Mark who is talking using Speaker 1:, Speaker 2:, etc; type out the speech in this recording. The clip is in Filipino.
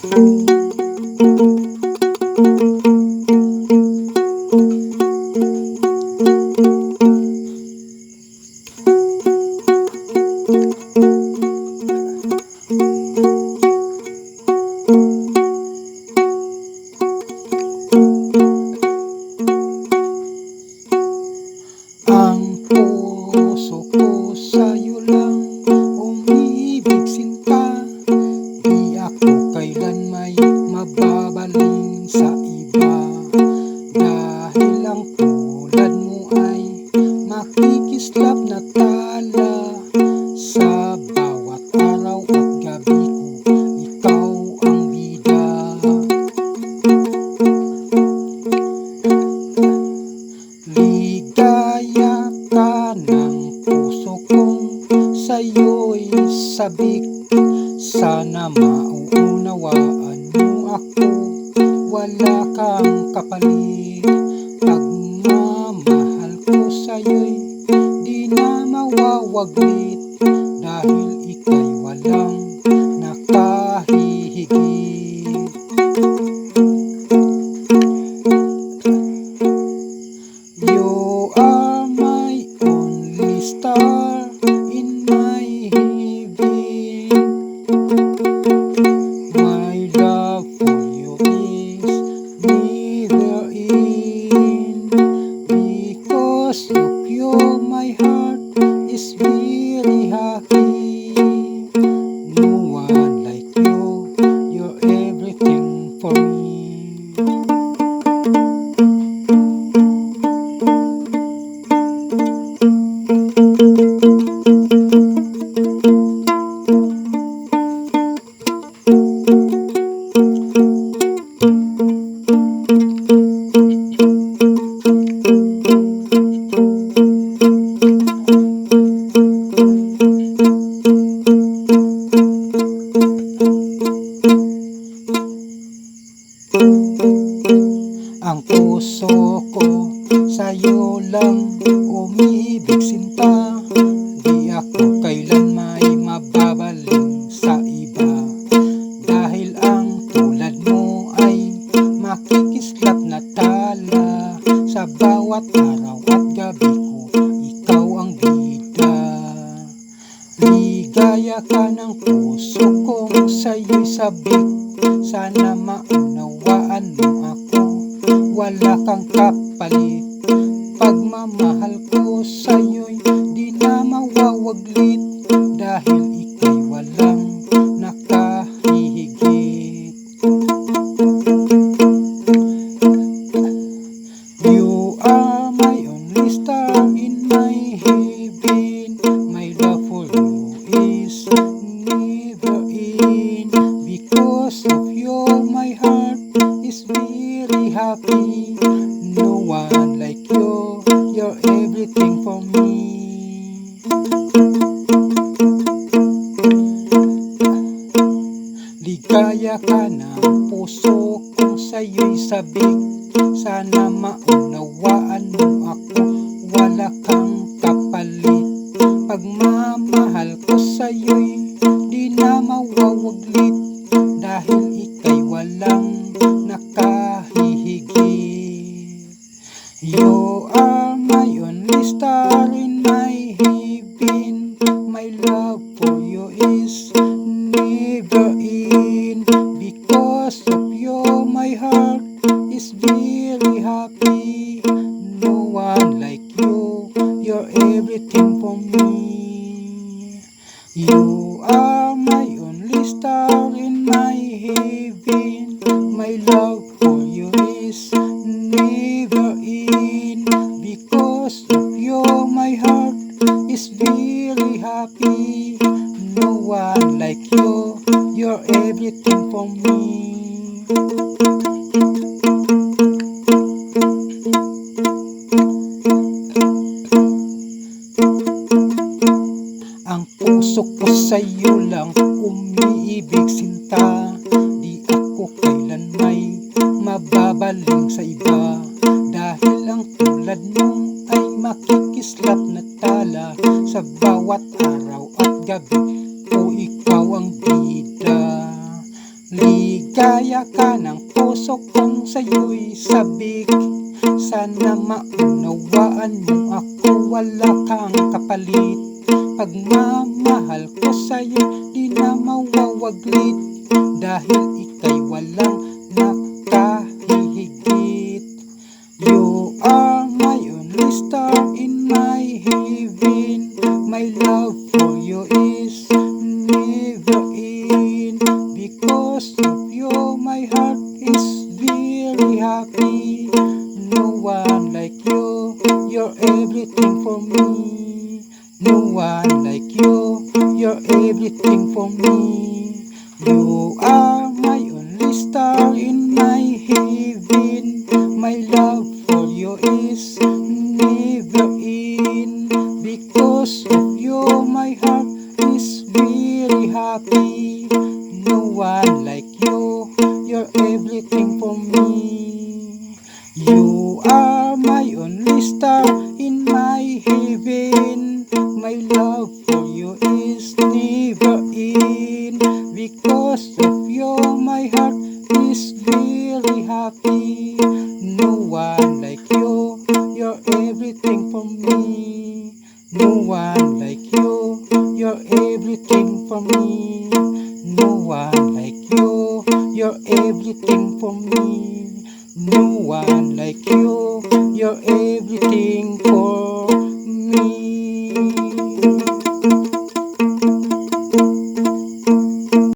Speaker 1: Ang puso ko sa'yo lang umiibig sinta, di ako kailan may mababaling sa iba. Dahil ang tulad mo ay makikislap na tala, sa bawat araw at gabi ko, ikaw ang bida. Ligaya ka ng puso kong sa'yo'y sabik, sana mauunawaan mo ako, wala kang kapalit. Pagmamahal ko sa'yo'y di na mawawaglit, dahil ika'y walang nakahihigit. You are my only star in my heaven. My love for you is never end. Because of you, my heart is very happy. No one like you, you're everything for me. Ang puso ko sa'yo lang umiibig sinta, di ako kailan may mababaling sa iba. Dahil ang tulad mo ay makikislap na tala, sa bawat araw at gabi ko, ikaw ang bida. Ligaya ka ng puso kong sa'yo'y sabik, sana maunawaan mo ako, wala kang kapalit. Pagmamahal ko sa'yo'y di na mawawaglit, dahil ika'y walang nakahihigit. You are my only star in my heaven. My love for you is never end. Because of you, my heart is very happy. No one like you, you're everything for me. Ligaya ka ng puso kong sa'yo'y sabik, sana maunawaan mo ako, wala kang kapalit. Pagmamahal ko sa'yo'y di na mawawaglit, dahil ika'y walang nakahihigit. You are my only star in my heaven. My love for you is never end. Because of you, my heart is very happy. No one like you, you're everything for me. You are my only star in my heaven. My love for you is never end. Because of you, my heart is very happy. No one like you, you're everything for me. Ang puso ko sa'yo lang umiibig sinta, di ako kailan may mababaling sa iba. Dahil ang tulad mo ay makikislap na tala, sa bawat araw at gabi ko, ikaw ang bida. Gaya ka ng puso kong sa'yo'y sabik. Sana maunawaan mo ako, wala kang kapalit. Pagmamahal ko sa'yo di na mawawaglit, dahil ika'y walang nakahihigit. You are my only star in my heaven. My love for you is never end. Because of you my heart is very happy. No one like you, you're everything for me. No one like you, you're everything for me. You are my only star in my heaven. My love for you is never end. Because of you my heart is very happy. No one like you, you're everything for me. You are my only star in my heaven. My love for you is never end. Because of you my heart is very happy. No one like you, you're everything for me. No one like you, you're everything for me. No one like you, you're everything for me. No one like you, you're everything